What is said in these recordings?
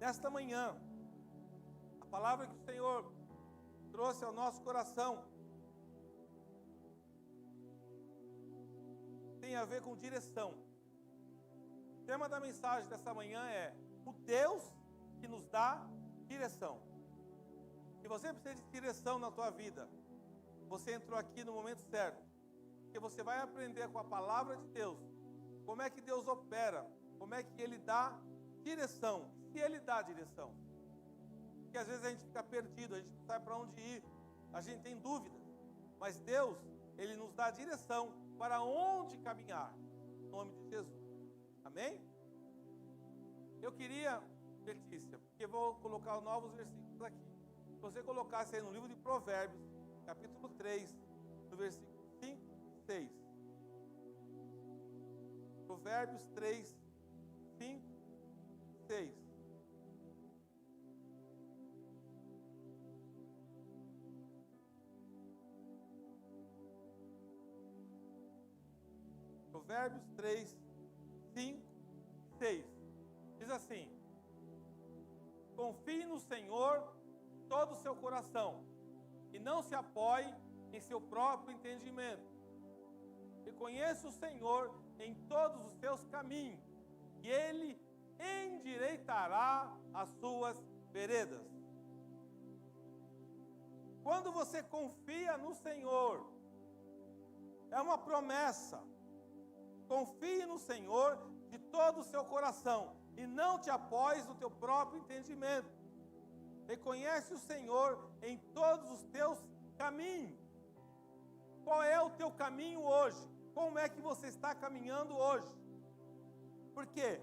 nesta manhã, a palavra que o Senhor trouxe ao nosso coração tem a ver com direção. O tema da mensagem dessa manhã é o Deus que nos dá direção. Se você precisa de direção na tua vida, você entrou aqui no momento certo, porque você vai aprender com a palavra de Deus como é que Deus opera, como é que Ele dá direção, se Ele dá direção. Porque às vezes a gente fica perdido, a gente não sabe para onde ir, a gente tem dúvidas, mas Deus, Ele nos dá direção para onde caminhar, em nome de Jesus. Amém? Eu queria, Letícia, porque vou colocar novos versículos aqui. Se você colocasse aí no livro de Provérbios, capítulo 3, no versículo 5 e 6. Provérbios 3, 5 e 6. Provérbios 3, 5 e 6. Diz assim: confie no Senhor de todo o seu coração e não se apoie em seu próprio entendimento. Reconheça o Senhor em todos os seus caminhos e Ele endireitará as suas veredas. Quando você confia no Senhor, é uma promessa. Confie no Senhor de todo o seu coração e não te apoies no teu próprio entendimento. Reconhece o Senhor em todos os teus caminhos. Qual é o teu caminho hoje? Como é que você está caminhando hoje? Porque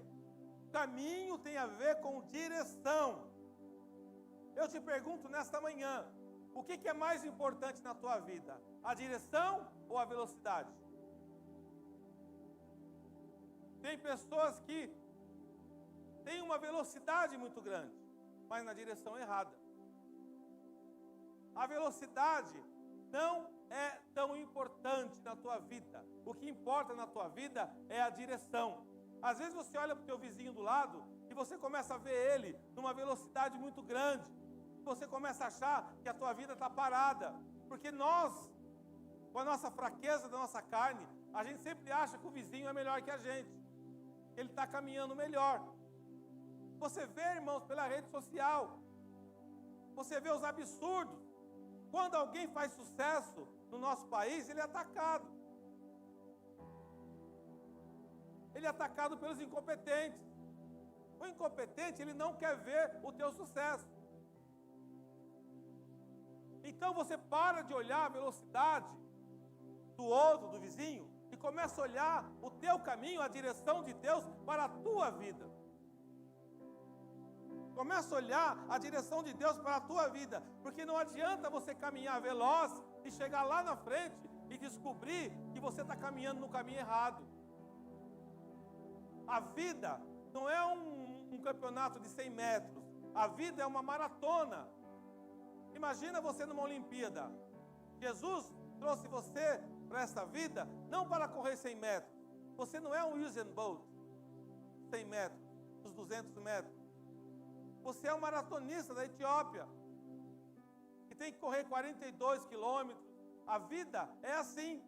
caminho tem a ver com direção. Eu te pergunto nesta manhã, o que é mais importante na tua vida? A direção ou a velocidade? Tem pessoas que têm uma velocidade muito grande, mas na direção errada. A velocidade não é tão importante na tua vida. O que importa na tua vida é a direção. Às vezes você olha para o teu vizinho do lado e você começa a ver ele numa velocidade muito grande. Você começa a achar que a tua vida está parada. Porque nós, com a nossa fraqueza da nossa carne, a gente sempre acha que o vizinho é melhor que a gente. Ele está caminhando melhor. Você vê, irmãos, pela rede social, você vê os absurdos. Quando alguém faz sucesso no nosso país, ele é atacado. Ele é atacado pelos incompetentes. O incompetente, ele não quer ver o teu sucesso. Então você para de olhar a velocidade do outro, do vizinho, e começa a olhar o teu caminho, a direção de Deus para a tua vida. Começa a olhar a direção de Deus para a tua vida, porque não adianta você caminhar veloz e chegar lá na frente e descobrir que você está caminhando no caminho errado. A vida não é um campeonato de 100 metros, a vida é uma maratona. Imagina você numa Olimpíada. Jesus trouxe você para essa vida não para correr 100 metros. Você não é um Usain Bolt, 100 metros, os 200 metros. Você é um maratonista da Etiópia, que tem que correr 42 quilômetros. A vida é assim.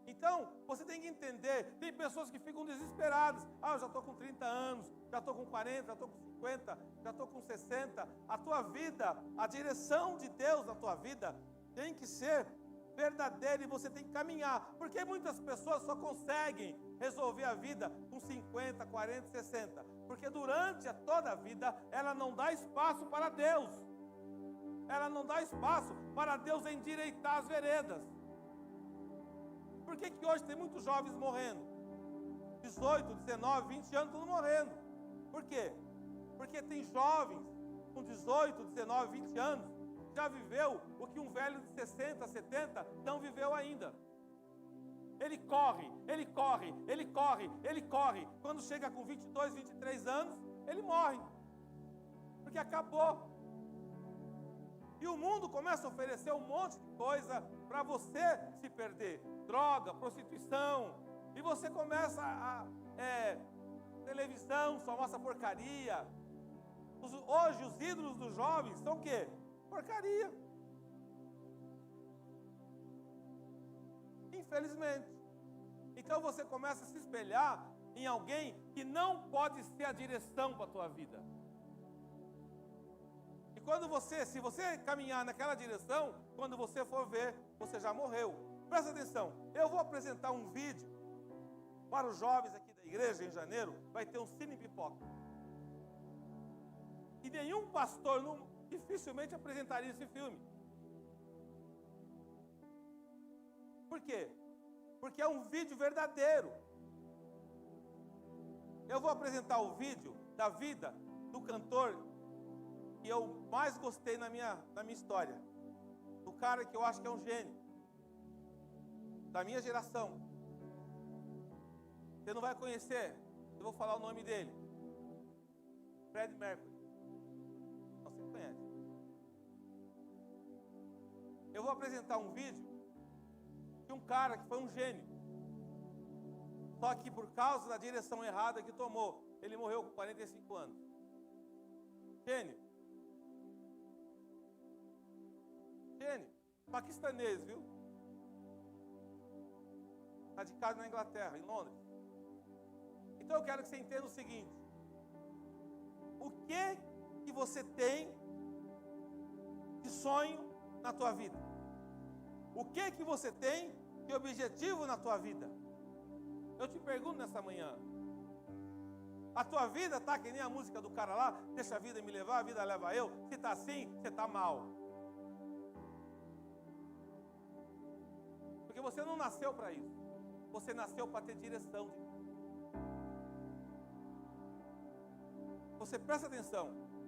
Então, você tem que entender, tem pessoas que ficam desesperadas. Eu já estou com 30 anos, já estou com 40, já estou com 50, já estou com 60. A tua vida, a direção de Deus na tua vida tem que ser verdadeira e você tem que caminhar. Porque muitas pessoas só conseguem resolver a vida com 50, 40, 60. Porque durante toda a vida, ela não dá espaço para Deus. Ela não dá espaço para Deus endireitar as veredas. Por que hoje tem muitos jovens morrendo? 18, 19, 20 anos, tudo morrendo. Por quê? Porque tem jovens com 18, 19, 20 anos, já viveu o que um velho de 60, 70 não viveu ainda. Ele corre, ele corre, ele corre, ele corre. Quando chega com 22, 23 anos, ele morre. Porque acabou. E o mundo começa a oferecer um monte de coisa para você se perder. Droga, prostituição. E você começa televisão só mostra porcaria. Hoje os ídolos dos jovens são o quê? Porcaria. Infelizmente. Então você começa a se espelhar em alguém que não pode ser a direção para a tua vida. E quando se você caminhar naquela direção, quando você for ver, você já morreu. Presta atenção, eu vou apresentar um vídeo para os jovens aqui da igreja em janeiro, vai ter um cine pipoca. E nenhum pastor dificilmente apresentaria esse filme. Por quê? Porque é um vídeo verdadeiro. Eu vou apresentar o vídeo da vida do cantor que eu mais gostei na minha história. Do cara que eu acho que é um gênio. Da minha geração. Você não vai conhecer, eu vou falar o nome dele. Freddie Mercury. Não, você conhece. Eu vou apresentar um vídeo de um cara que foi um gênio. Só que por causa da direção errada que tomou, ele morreu com 45 anos. Gênio. Gênio. Paquistanês, viu? Radicado na Inglaterra, em Londres. Então eu quero que você entenda o seguinte: o que você tem de sonho na tua vida? O que você tem de objetivo na tua vida? Eu te pergunto nessa manhã. A tua vida está que nem a música do cara lá, deixa a vida me levar, a vida leva eu. Se está assim, você está mal. Porque você não nasceu para isso. Você nasceu para ter direção de Deus. Você presta atenção,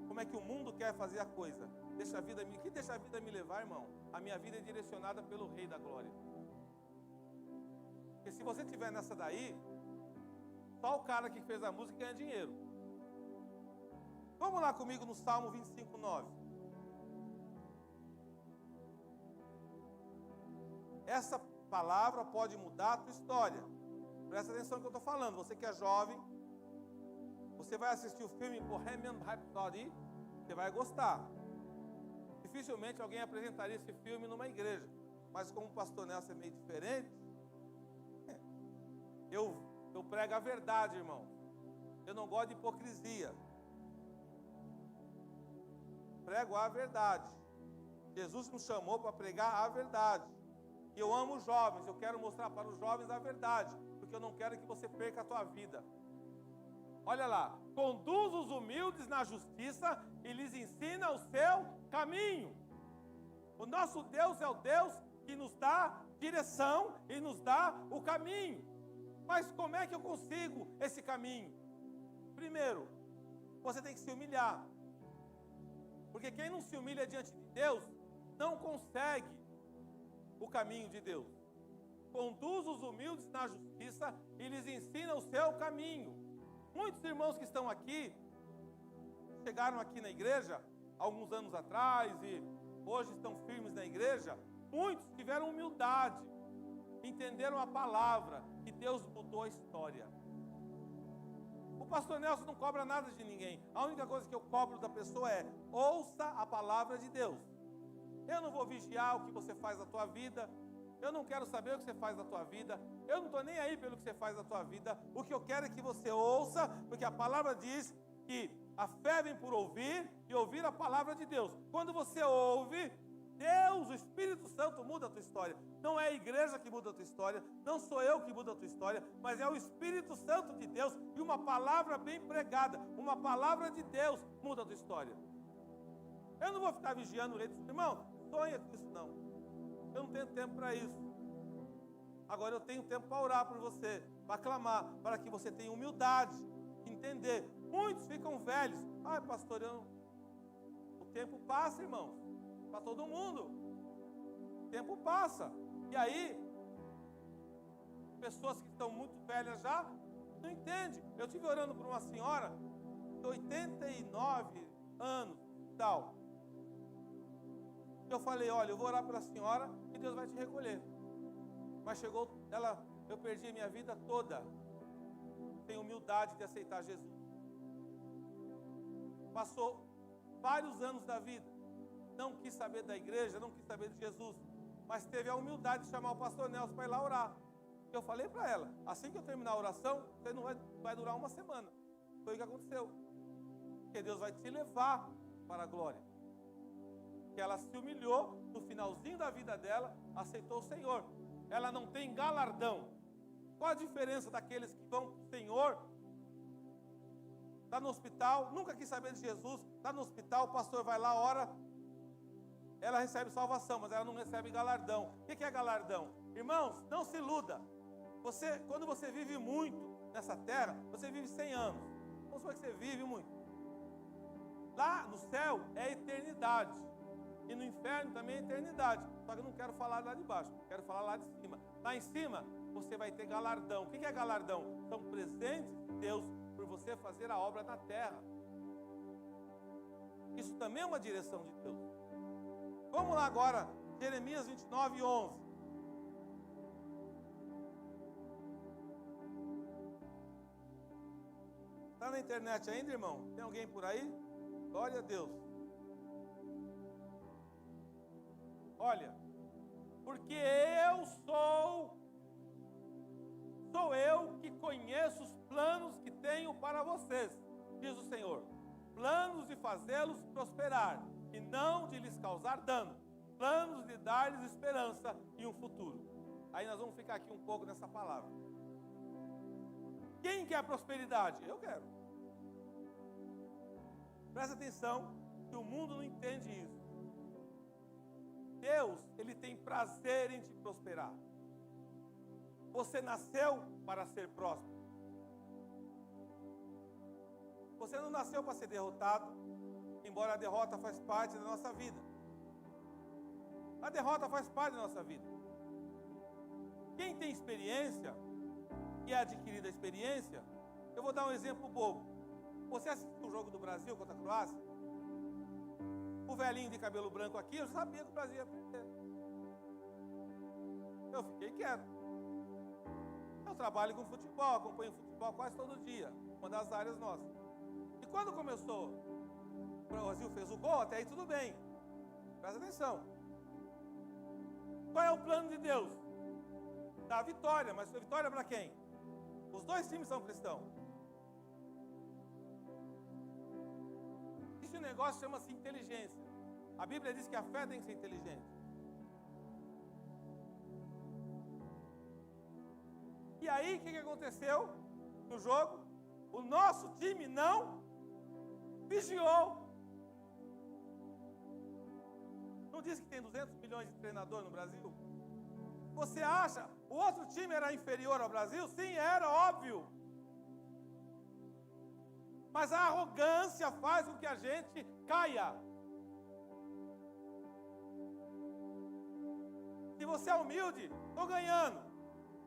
como é que o mundo quer fazer a coisa. Deixa a vida me... Que deixa a vida me levar, irmão? A minha vida é direcionada pelo Rei da Glória. Porque se você estiver nessa daí, só o cara que fez a música ganha dinheiro. Vamos lá comigo no Salmo 25, 9. Essa palavra pode mudar a tua história. Presta atenção no que eu estou falando. Você que é jovem, você vai assistir o filme Bohemian Rhapsody, você vai gostar. Dificilmente alguém apresentaria esse filme numa igreja. Mas como o pastor Nelson é meio diferente, eu prego a verdade, irmão. Eu não gosto de hipocrisia. Prego a verdade. Jesus nos chamou para pregar a verdade. E eu amo os jovens, eu quero mostrar para os jovens a verdade, porque eu não quero que você perca a tua vida. Olha lá, conduz os humildes na justiça e lhes ensina o seu caminho. O nosso Deus é o Deus que nos dá direção e nos dá o caminho. Mas como é que eu consigo esse caminho? Primeiro, você tem que se humilhar. Porque quem não se humilha diante de Deus, não consegue o caminho de Deus. Conduz os humildes na justiça e lhes ensina o seu caminho. Muitos irmãos que estão aqui, chegaram aqui na igreja, alguns anos atrás, e hoje estão firmes na igreja, muitos tiveram humildade, entenderam a palavra, e Deus mudou a história. O pastor Nelson não cobra nada de ninguém. A única coisa que eu cobro da pessoa é: ouça a palavra de Deus. Eu não vou vigiar o que você faz na tua vida. Eu não quero saber o que você faz na tua vida. Eu não estou nem aí pelo que você faz na tua vida. O que eu quero é que você ouça, porque a palavra diz que a fé vem por ouvir e ouvir a palavra de Deus. Quando você ouve, Deus, o Espírito Santo muda a tua história. Não é a igreja que muda a tua história, não sou eu que muda a tua história, mas é o Espírito Santo de Deus, e uma palavra bem pregada, uma palavra de Deus muda a tua história. Eu não vou ficar vigiando o rei dos irmãos, sonha com isso não. Eu não tenho tempo para isso. Agora eu tenho tempo para orar por você, para clamar, para que você tenha humildade, entender. Muitos ficam velhos. Ai, pastor, o tempo passa, irmãos, para todo mundo. O tempo passa. E aí, pessoas que estão muito velhas já, não entendem. Eu estive orando por uma senhora de 89 anos e tal. Eu falei: olha, eu vou orar pela senhora e Deus vai te recolher. Mas chegou ela, eu perdi a minha vida toda sem humildade de aceitar Jesus. Passou vários anos da vida. Não quis saber da igreja, não quis saber de Jesus. Mas teve a humildade de chamar o pastor Nelson para ir lá orar. Eu falei para ela, assim que eu terminar a oração, você não vai durar uma semana. Foi o que aconteceu. Porque Deus vai te levar para a glória. Que ela se humilhou, no finalzinho da vida dela, aceitou o Senhor. Ela não tem galardão. Qual a diferença daqueles que vão para o Senhor? Está no hospital, nunca quis saber de Jesus, está no hospital, o pastor vai lá, ora, ela recebe salvação, mas ela não recebe galardão. O que é galardão? Irmãos, não se iluda. Quando você vive muito nessa terra, você vive 100 anos. Vamos supor que você vive muito. Lá no céu é eternidade. E no inferno também é eternidade. Só que eu não quero falar lá de baixo, quero falar lá de cima. Lá em cima, você vai ter galardão. O que é galardão? São presentes de Deus por você fazer a obra na terra. Isso também é uma direção de Deus. Vamos lá agora, Jeremias 29, 11. Está na internet ainda, irmão? Tem alguém por aí? Glória a Deus. Olha, porque sou eu que conheço os planos que tenho para vocês, diz o Senhor. Planos de fazê-los prosperar e não de lhes causar dano. Planos de dar-lhes esperança e um futuro. Aí nós vamos ficar aqui um pouco nessa palavra. Quem quer prosperidade? Eu quero. Presta atenção que o mundo não entende isso. Deus, Ele tem prazer em te prosperar. Você nasceu para ser próspero. Você não nasceu para ser derrotado, embora a derrota faz parte da nossa vida. A derrota faz parte da nossa vida. Quem tem experiência e é adquirida a experiência, eu vou dar um exemplo bobo. Você assistiu o jogo do Brasil contra a Croácia? O velhinho de cabelo branco aqui, eu sabia que o Brasil ia perder. Eu fiquei quieto. Eu trabalho com futebol, acompanho futebol quase todo dia, uma das áreas nossas. E quando começou, o Brasil fez o gol, até aí tudo bem. Presta atenção. Qual é o plano de Deus? Dá a vitória, mas a vitória para quem? Os dois times são cristãos. Existe um negócio que chama-se inteligência. A Bíblia diz que a fé tem que ser inteligente. E aí, o que aconteceu no jogo? O nosso time não vigiou. Não diz que tem 200 milhões de treinadores no Brasil? Você acha o outro time era inferior ao Brasil? Sim, era óbvio. Mas a arrogância faz com que a gente caia. Se você é humilde, estou ganhando.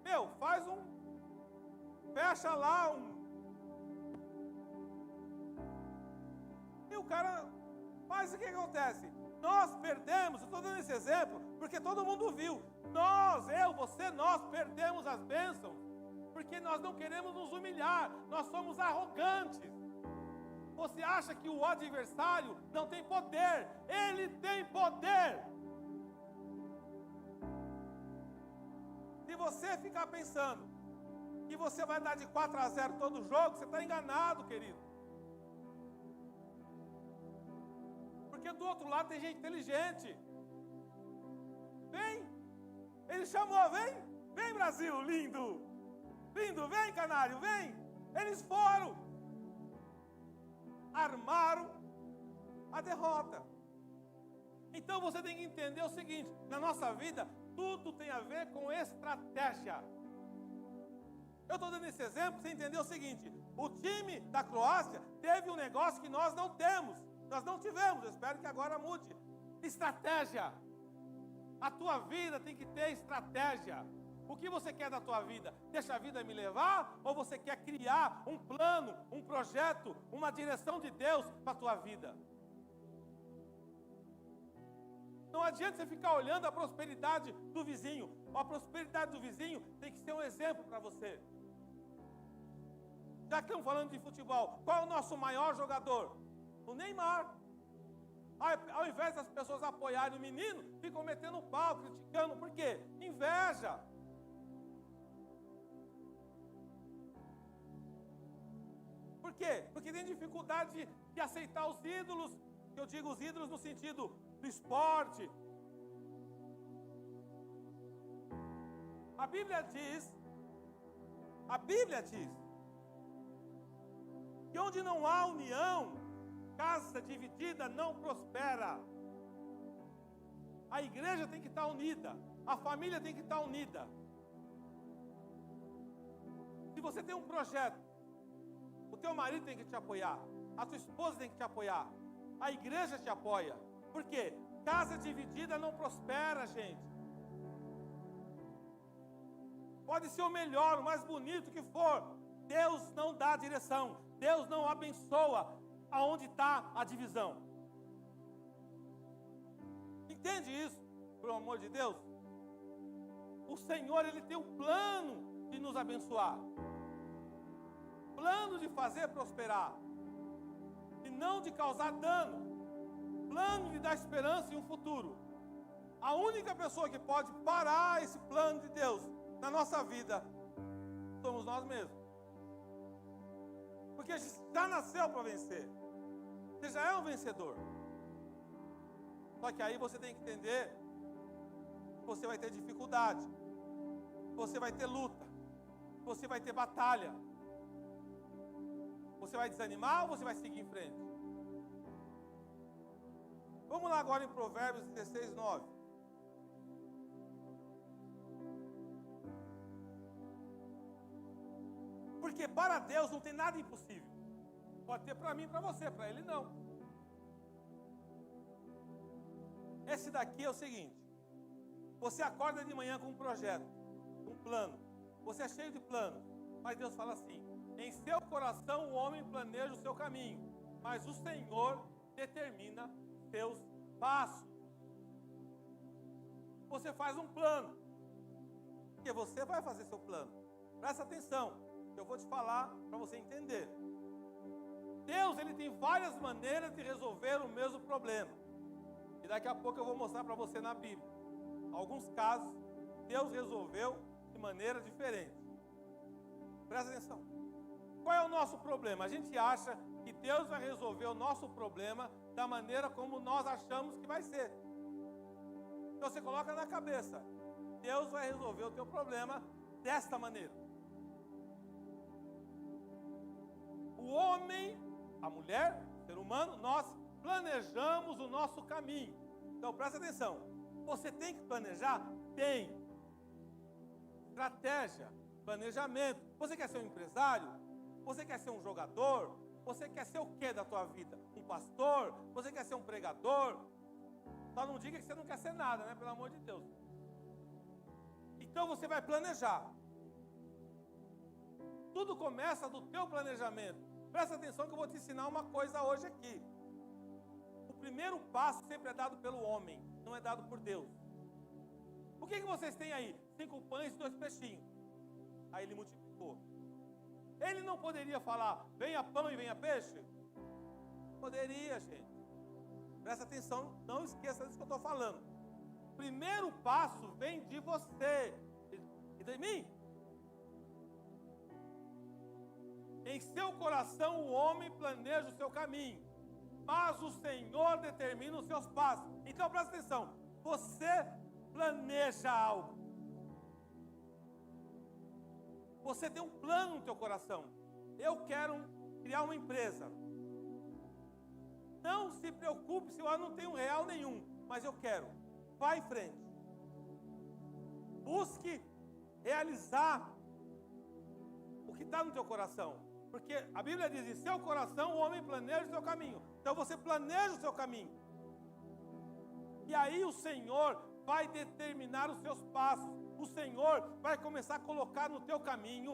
Meu, fecha lá E o cara faz o que acontece? Nós perdemos, eu estou dando esse exemplo, porque todo mundo viu. Nós perdemos as bênçãos, porque nós não queremos nos humilhar, nós somos arrogantes. Você acha que o adversário não tem poder? Ele tem poder. Se você ficar pensando que você vai dar de 4-0 todo jogo, você está enganado, querido. Porque do outro lado tem gente inteligente. Vem, ele chamou, vem Brasil, lindo, vem Canário, vem. Eles foram, armaram a derrota. Então você tem que entender o seguinte: na nossa vida, tudo tem a ver com estratégia. Eu estou dando esse exemplo para você entender o seguinte: o time da Croácia teve um negócio que nós não temos, nós não tivemos, eu espero que agora mude. Estratégia. A tua vida tem que ter estratégia. O que você quer da tua vida? Deixa a vida me levar? Ou você quer criar um plano, um projeto, uma direção de Deus para a tua vida? Não adianta você ficar olhando a prosperidade do vizinho. A prosperidade do vizinho tem que ser um exemplo para você. Já que estamos falando de futebol, qual é o nosso maior jogador? O Neymar. Ao invés das pessoas apoiarem o menino, ficam metendo pau, criticando. Por quê? Inveja. Por quê? Porque tem dificuldade de aceitar os ídolos. Eu digo os ídolos no sentido do esporte. A Bíblia diz que onde não há união, casa dividida não prospera. A igreja tem que estar unida, a família tem que estar unida. Se você tem um projeto, o teu marido tem que te apoiar, a tua esposa tem que te apoiar, a igreja te apoia. Por quê? Casa dividida não prospera, gente. Pode ser o melhor, o mais bonito que for, Deus não dá direção, Deus não abençoa aonde está a divisão. Entende isso, pelo amor de Deus? O Senhor, Ele tem um plano de nos abençoar, plano de fazer prosperar, e não de causar dano, plano de dar esperança e um futuro. A única pessoa que pode parar esse plano de Deus na nossa vida somos nós mesmos. Porque a gente já nasceu para vencer. Você já é um vencedor. Só que aí você tem que entender que você vai ter dificuldade, você vai ter luta, você vai ter batalha. Você vai desanimar ou você vai seguir em frente? Vamos lá agora em Provérbios 16, 9. Porque para Deus não tem nada impossível. Pode ter para mim e para você, para Ele não. Esse daqui é o seguinte: você acorda de manhã com um projeto, um plano. Você é cheio de planos, mas Deus fala assim: em seu coração o homem planeja o seu caminho, mas o Senhor determina seus passos. Você faz um plano, porque você vai fazer seu plano. Presta atenção, eu vou te falar para você entender. Deus, Ele tem várias maneiras de resolver o mesmo problema. E daqui a pouco eu vou mostrar para você na Bíblia. Alguns casos, Deus resolveu de maneira diferente. Presta atenção. Qual é o nosso problema? A gente acha que Deus vai resolver o nosso problema da maneira como nós achamos que vai ser. Então você coloca na cabeça: Deus vai resolver o teu problema desta maneira. O homem, a mulher, o ser humano, nós planejamos o nosso caminho. Então presta atenção. Você tem que planejar? Tem. Estratégia, planejamento. Você quer ser um empresário? Você quer ser um jogador? Você quer ser o que da tua vida? Um pastor? Você quer ser um pregador? Só não diga que você não quer ser nada, né? Pelo amor de Deus. Então você vai planejar. Tudo começa do teu planejamento. Presta atenção que eu vou te ensinar uma coisa hoje aqui. O primeiro passo sempre é dado pelo homem, não é dado por Deus. O que vocês têm aí? 5 pães e 2 peixinhos. Aí ele multiplicou. Ele não poderia falar: venha pão e venha peixe? Poderia, gente. Presta atenção, não esqueça disso que eu estou falando. O primeiro passo vem de você e de mim. Em seu coração o homem planeja o seu caminho, mas o Senhor determina os seus passos. Então presta atenção, você planeja algo. Você tem um plano no teu coração. Eu quero criar uma empresa. Não se preocupe se eu não tenho real nenhum, mas eu quero. Vá em frente. Busque realizar o que está no teu coração. Porque a Bíblia diz: em seu coração o homem planeja o seu caminho. Então você planeja o seu caminho. E aí o Senhor vai determinar os seus passos. O Senhor vai começar a colocar no teu caminho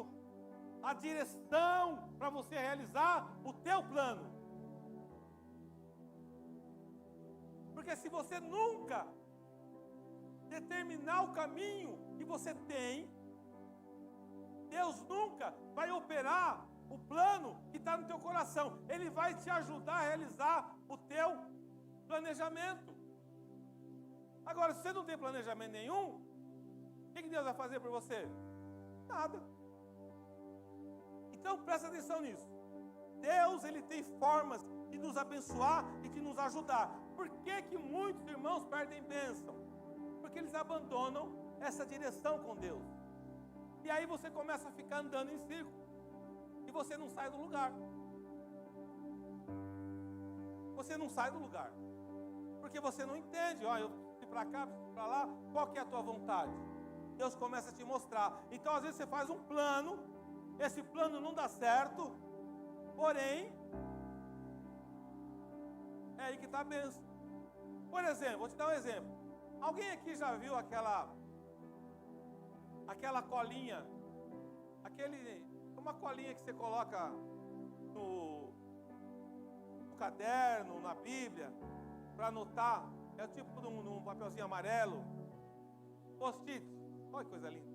a direção para você realizar o teu plano. Porque se você nunca determinar o caminho que você tem, Deus nunca vai operar o plano que está no teu coração. Ele vai te ajudar a realizar o teu planejamento. Agora, se você não tem planejamento nenhum, o que Deus vai fazer por você? Nada. Então, presta atenção nisso. Deus, Ele tem formas de nos abençoar e de nos ajudar. Por que muitos irmãos perdem bênção? Porque eles abandonam essa direção com Deus. E aí você começa a ficar andando em círculo. E você não sai do lugar. Você não sai do lugar. Porque você não entende. Ó, eu preciso ir para cá, preciso ir para lá. Qual que é a tua vontade? Deus começa a te mostrar. Então, às vezes, você faz um plano. Esse plano não dá certo. Porém, é aí que está a bênção. Por exemplo, vou te dar um exemplo. Alguém aqui já viu aquela colinha? Uma colinha que você coloca no caderno, na Bíblia, para anotar. É o tipo de um papelzinho amarelo. Post-it. Olha que coisa linda.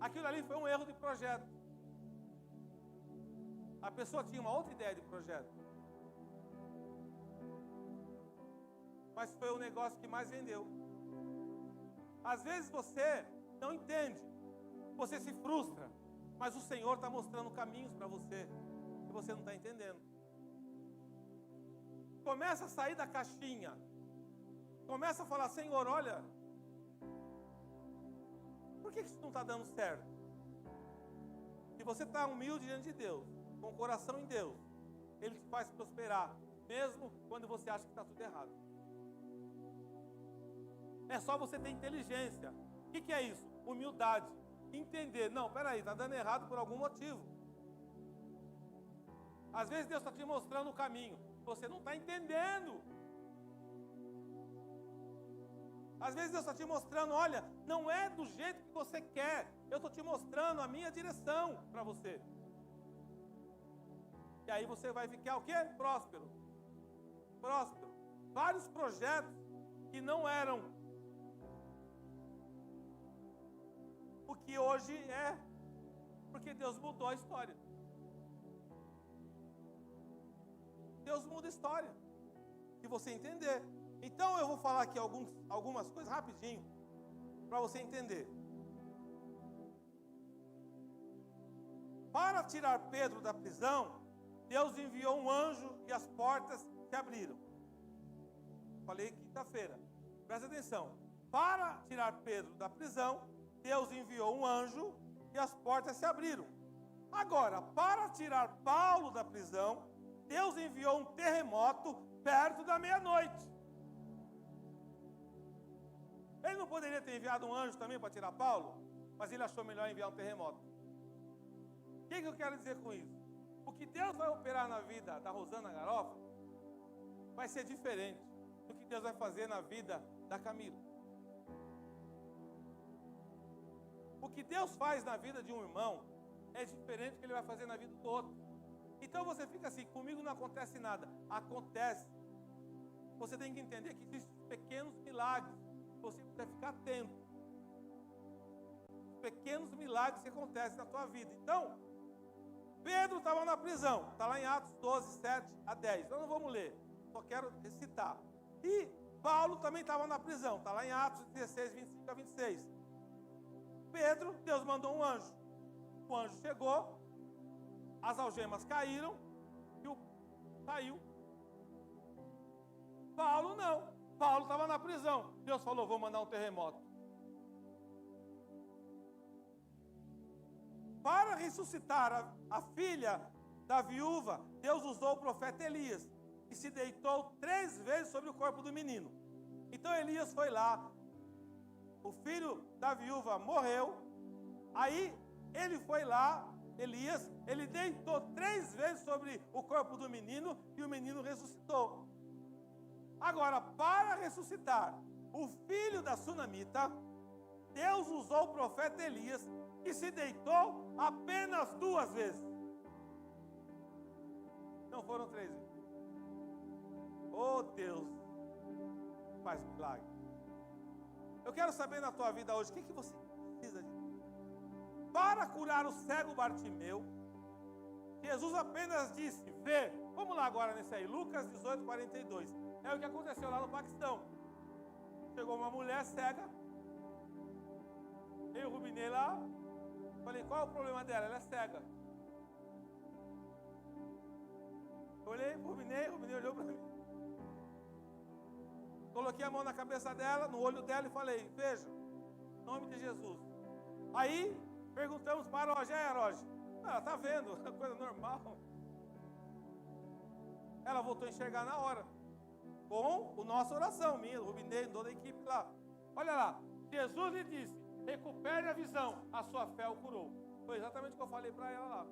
Aquilo ali foi um erro de projeto. A pessoa tinha uma outra ideia de projeto. Mas foi o negócio que mais vendeu. Às vezes você não entende. Você se frustra. Mas o Senhor está mostrando caminhos para você. E você não está entendendo. Começa a sair da caixinha. Começa a falar, Senhor, olha. Por que isso não está dando certo? Se você está humilde diante de Deus, com o coração em Deus, Ele te faz prosperar, mesmo quando você acha que está tudo errado. É só você ter inteligência. O que é isso? Humildade. Entender, não, peraí, está dando errado por algum motivo. Às vezes Deus está te mostrando o caminho, você não está entendendo. Às vezes Deus está te mostrando, olha, não é do jeito que você quer, eu estou te mostrando a minha direção para você. E aí você vai ficar o quê? Próspero. Próspero. Vários projetos que não eram o que hoje é, porque Deus mudou a história. Deus muda a história, se você entender. Então eu vou falar aqui algumas coisas rapidinho, para você entender. Para tirar Pedro da prisão, Deus enviou um anjo e as portas se abriram. Falei quinta-feira, presta atenção. Para tirar Pedro da prisão, Deus enviou um anjo e as portas se abriram. Agora, para tirar Paulo da prisão, Deus enviou um terremoto perto da meia-noite. Ele não poderia ter enviado um anjo também para tirar Paulo? Mas ele achou melhor enviar um terremoto. O que eu quero dizer com isso? O que Deus vai operar na vida da Rosana Garofa vai ser diferente do que Deus vai fazer na vida da Camila. O que Deus faz na vida de um irmão é diferente do que Ele vai fazer na vida do outro. Então você fica assim, comigo não acontece nada. Acontece. Você tem que entender que existem pequenos milagres. Você precisa ficar atento. Pequenos milagres que acontecem na tua vida. Então, Pedro estava na prisão. Está lá em Atos 12, 7 a 10. Então não vamos ler. Só quero recitar. E Paulo também estava na prisão. Está lá em Atos 16, 25 a 26. Pedro, Deus mandou um anjo. O anjo chegou. As algemas caíram. E saiu. Paulo não. Paulo estava na prisão. Deus falou, vou mandar um terremoto. Para ressuscitar a filha da viúva, Deus usou o profeta Elias, que se deitou 3 vezes sobre o corpo do menino. Então Elias foi lá, o filho da viúva morreu, aí ele foi lá, Elias, ele deitou 3 vezes sobre o corpo do menino e o menino ressuscitou. Agora, para ressuscitar o filho da sunamita, Deus usou o profeta Elias, que se deitou apenas 2 vezes. Não foram 3 vezes. Oh Deus, faz milagre. Eu quero saber na tua vida hoje, o que você precisa de? Para curar o cego Bartimeu, Jesus apenas disse, vê. Vamos lá agora nesse aí, Lucas 18, 42. É o que aconteceu lá no Paquistão. Chegou uma mulher cega. Eu Rubinei lá. Falei, qual é o problema dela? Ela é cega. Eu olhei pro Rubinei olhou para mim. Coloquei a mão na cabeça dela, no olho dela e falei, veja, em nome de Jesus. Aí, perguntamos para a Roge, Roge, ela está vendo, é coisa normal. Ela voltou a enxergar na hora. Com a nossa oração, minha, do Rubinei, toda a equipe lá. Olha lá, Jesus lhe disse, recupere a visão, a sua fé o curou. Foi exatamente o que eu falei para ela lá.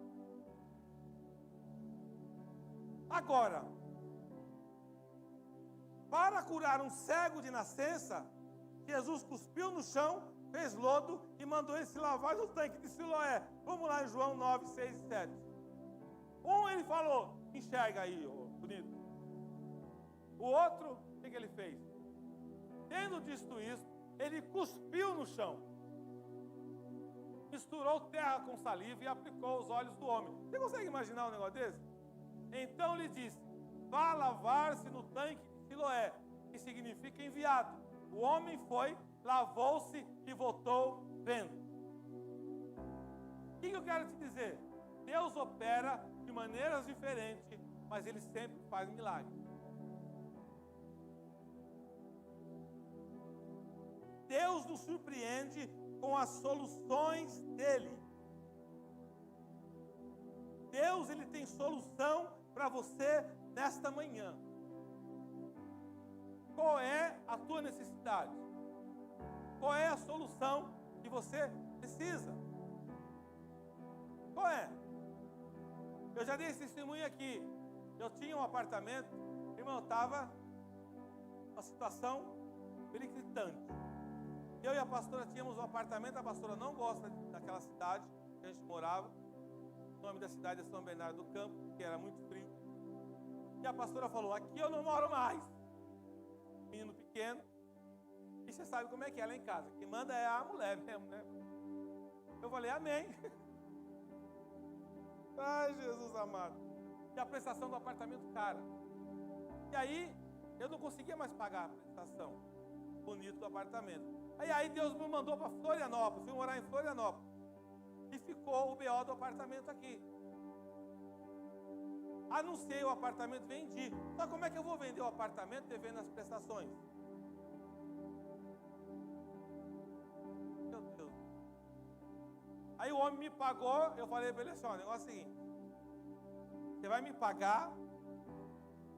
Agora, para curar um cego de nascença, Jesus cuspiu no chão, fez lodo e mandou ele se lavar no tanque de Siloé. Vamos lá em João 9, 6 e 7. Ele falou, enxerga aí, bonito. O outro, o que ele fez? Tendo dito isso, ele cuspiu no chão, misturou terra com saliva e aplicou aos olhos do homem. Você consegue imaginar um negócio desse? Então lhe disse, vá lavar-se no tanque de Siloé, que significa enviado. O homem foi, lavou-se e voltou vendo. O que eu quero te dizer? Deus opera de maneiras diferentes, mas Ele sempre faz milagre. Deus nos surpreende com as soluções dEle. Deus, Ele tem solução para você nesta manhã. Qual é a tua necessidade? Qual é a solução que você precisa? Qual é? Eu já dei esse testemunho aqui. Eu tinha um apartamento, irmão, estava uma situação periclitante. Eu e a pastora tínhamos um apartamento, a pastora não gosta daquela cidade que a gente morava. O nome da cidade é São Bernardo do Campo, que era muito frio. E a pastora falou, aqui eu não moro mais. Menino pequeno. E você sabe como é que é lá em casa. Quem manda é a mulher mesmo, né? Eu falei, amém. Ai, Jesus amado. E a prestação do apartamento cara. E aí, eu não conseguia mais pagar a prestação bonita do apartamento. Aí Deus me mandou para Florianópolis. Fui morar em Florianópolis. E ficou o BO do apartamento aqui. Anunciei o apartamento, vendi. Só como é que eu vou vender o apartamento devendo as prestações? Meu Deus. Aí o homem me pagou, eu falei para ele assim, ó, o negócio é o seguinte, você vai me pagar,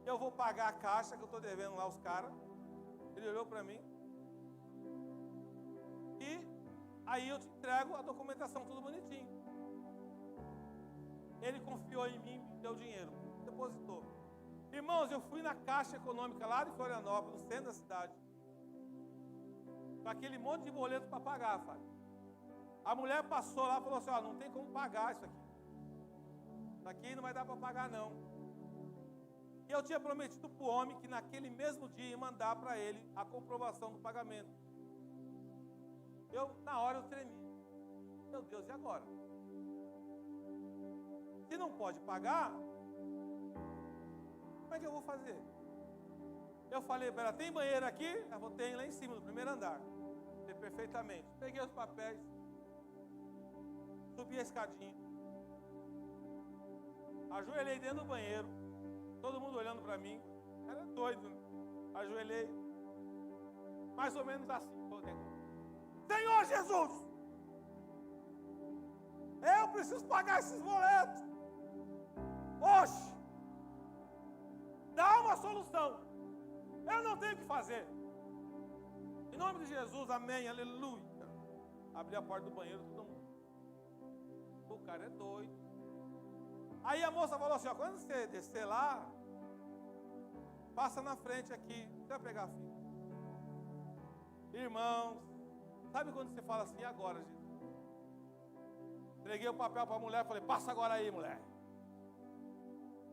eu vou pagar a caixa que eu estou devendo lá os caras. Ele olhou para mim. E aí eu te entrego a documentação, tudo bonitinho. Ele confiou em mim, me deu dinheiro, depositou. Irmãos, eu fui na Caixa Econômica lá de Florianópolis, no centro da cidade, com aquele monte de boleto para pagar, Fábio. A mulher passou lá e falou assim, ó, não tem como pagar isso aqui. Isso aqui não vai dar para pagar não. E eu tinha prometido para o homem que naquele mesmo dia ia mandar para ele a comprovação do pagamento. Na hora eu tremi. Meu Deus, e agora? Se não pode pagar, como é que eu vou fazer? Eu falei para ela, tem banheiro aqui? Ela falou, tem lá em cima, no primeiro andar. Falei, perfeitamente. Peguei os papéis, subi a escadinha, ajoelhei dentro do banheiro, todo mundo olhando para mim, era doido, né? Ajoelhei, mais ou menos assim, Senhor Jesus, eu preciso pagar esses boletos. Oxe, dá uma solução. Eu não tenho o que fazer. Em nome de Jesus, amém, aleluia. Abri a porta do banheiro, todo mundo. O cara é doido. Aí a moça falou assim, ó, quando você descer lá, passa na frente aqui, você vai pegar a fita. Irmãos, sabe quando você fala assim, e agora, gente? Entreguei o papel para a mulher, falei, passa agora aí, mulher.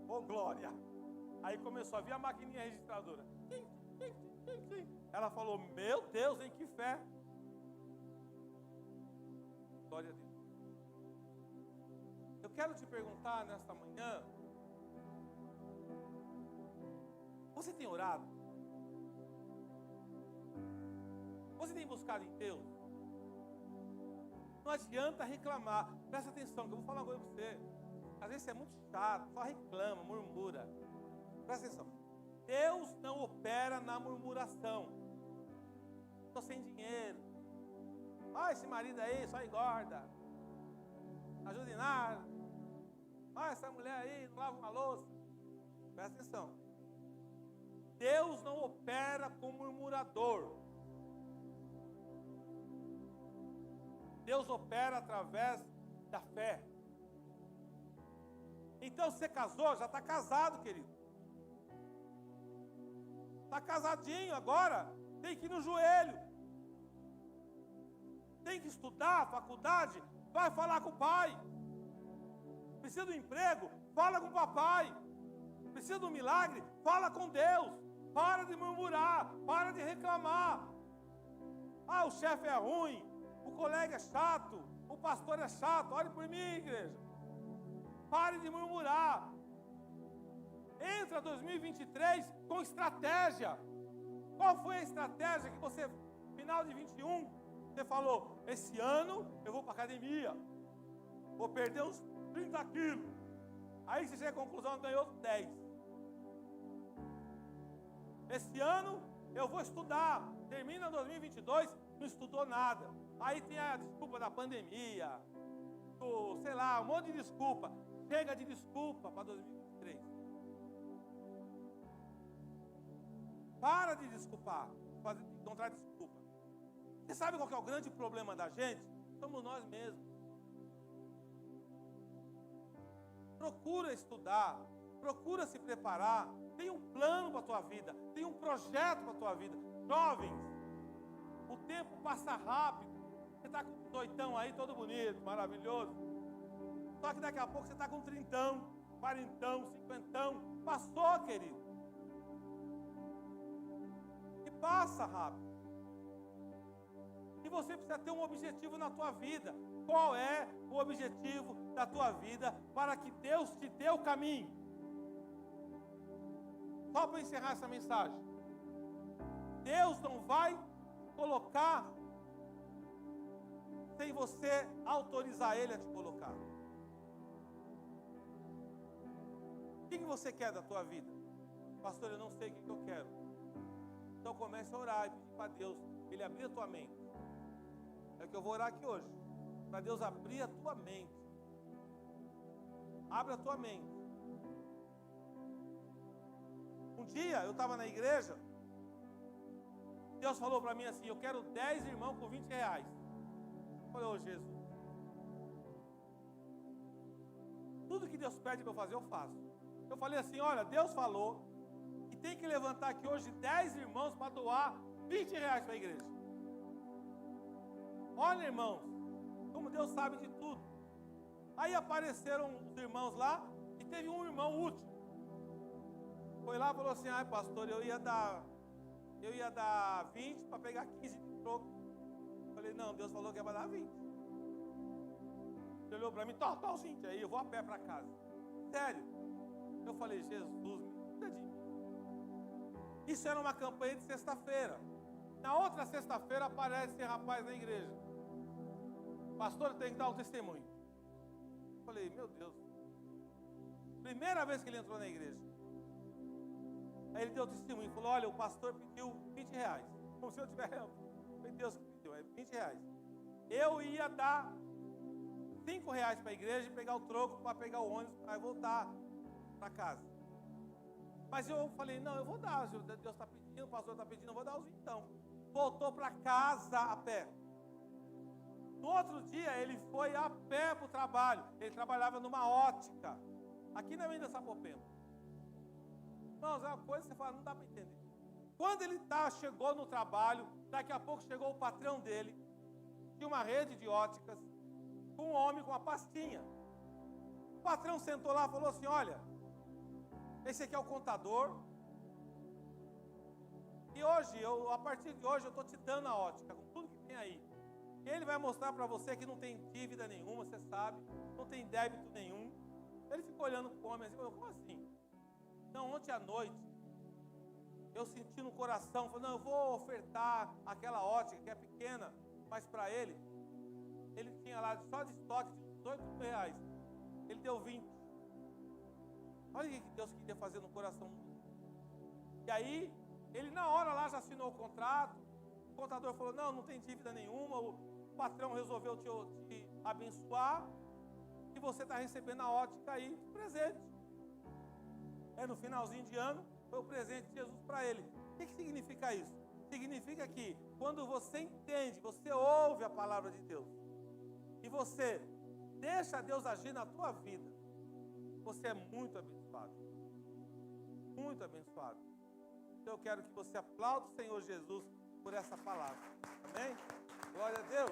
Ô, glória. Aí começou a vir a maquininha registradora. Ela falou, meu Deus, em que fé. Glória a Deus. Eu quero te perguntar nesta manhã, você tem orado? você tem buscado em Deus? Não adianta reclamar. Presta atenção, que eu vou falar uma coisa para você. Às vezes você é muito chato, só reclama, murmura. Presta atenção. Deus não opera na murmuração. Estou sem dinheiro. Esse marido aí só engorda. Não ajuda em nada. Essa mulher aí não lava uma louça. Presta atenção. Deus não opera com murmurador. Deus opera através da fé. Então, você casou, já está casado, querido. Está casadinho agora, tem que ir no joelho. Tem que estudar, faculdade, vai falar com o pai. Precisa de um emprego, fala com o papai. Precisa de um milagre, fala com Deus. Para de murmurar, para de reclamar. O chefe é ruim, o colega é chato, o pastor é chato. Olhe por mim, igreja. Pare de murmurar. Entra 2023 com estratégia. Qual foi a estratégia que você, final de 21, você falou? Esse ano eu vou para a academia. Vou perder uns 30 quilos. Aí você chega à conclusão, ganhou 10. Esse ano eu vou estudar. Termina 2022, não estudou nada. Aí tem a desculpa da pandemia, sei lá, um monte de desculpa. Chega de desculpa para 2023. Para de desculpar, encontrar desculpa. Você sabe qual que é o grande problema da gente? Somos nós mesmos. Procura estudar, procura se preparar. Tem um plano para a tua vida, tem um projeto para a tua vida. Jovens, o tempo passa rápido. Você está com um doitão aí, todo bonito, maravilhoso. Só que daqui a pouco você está com 30, 40, 50. Passou, querido. E passa rápido. E você precisa ter um objetivo na tua vida. Qual é o objetivo da tua vida para que Deus te dê o caminho? Só para encerrar essa mensagem. Deus não vai colocar sem você autorizar Ele a te colocar. O que você quer da tua vida? Pastor, eu não sei o que eu quero. Então comece a orar e pedir para Deus Ele abrir a tua mente. É o que eu vou orar aqui hoje. Para Deus abrir a tua mente. Abra a tua mente. Um dia eu estava na igreja. Deus falou para mim assim: eu quero 10 irmãos com 20 reais. Eu falei, Jesus. Tudo que Deus pede para eu fazer, eu faço. Eu falei assim: olha, Deus falou que tem que levantar aqui hoje 10 irmãos para doar 20 reais para a igreja. Olha, irmãos, como Deus sabe de tudo. Aí apareceram os irmãos lá e teve um irmão útil. Foi lá e falou assim: pastor, eu ia dar 20 para pegar 15 de troco. Eu falei, não, Deus falou que é para dar 20. Ele olhou para mim, tá os 20 aí, eu vou a pé para casa. Sério. Eu falei, Jesus, me cuida de mim. Isso era uma campanha de sexta-feira. Na outra sexta-feira aparece esse rapaz na igreja. Pastor, tem que dar um testemunho. Eu falei, meu Deus. Primeira vez que ele entrou na igreja. Aí ele deu testemunho, falou, olha, o pastor pediu 20 reais. Como se eu tivesse, foi Deus que pediu, 20 reais. Eu ia dar 5 reais para a igreja e pegar o troco para pegar o ônibus para voltar para casa. Mas eu falei, não, eu vou dar, Deus está pedindo, o pastor está pedindo, eu vou dar os 20 então. Voltou para casa a pé. No outro dia ele foi a pé para o trabalho. Ele trabalhava numa ótica, aqui na Avenida Sapopemba. Irmãos, é uma coisa que você fala, não dá para entender. Quando ele chegou no trabalho, daqui a pouco chegou o patrão dele, tinha uma rede de óticas, com um homem com uma pastinha. O patrão sentou lá e falou assim, olha, esse aqui é o contador, e hoje, a partir de hoje, eu estou te dando a ótica, com tudo que tem aí. E ele vai mostrar para você que não tem dívida nenhuma, você sabe, não tem débito nenhum. Ele ficou olhando para o homem assim, falou, como assim? Não, ontem à noite, eu senti no coração, falei, não, eu vou ofertar aquela ótica que é pequena, mas para ele tinha lá só de estoque de R$18.000, ele deu 20. Olha o que Deus queria fazer no coração. E aí, ele na hora lá já assinou o contrato, o contador falou, não tem dívida nenhuma, o patrão resolveu te abençoar, e você está recebendo a ótica aí de presente. No finalzinho de ano, foi o presente de Jesus para ele. O que significa isso? Significa que quando você entende, você ouve a palavra de Deus, e você deixa Deus agir na tua vida, você é muito abençoado. Muito abençoado. Então eu quero que você aplaude o Senhor Jesus por essa palavra. Amém? Glória a Deus.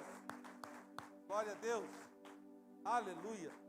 Glória a Deus. Aleluia.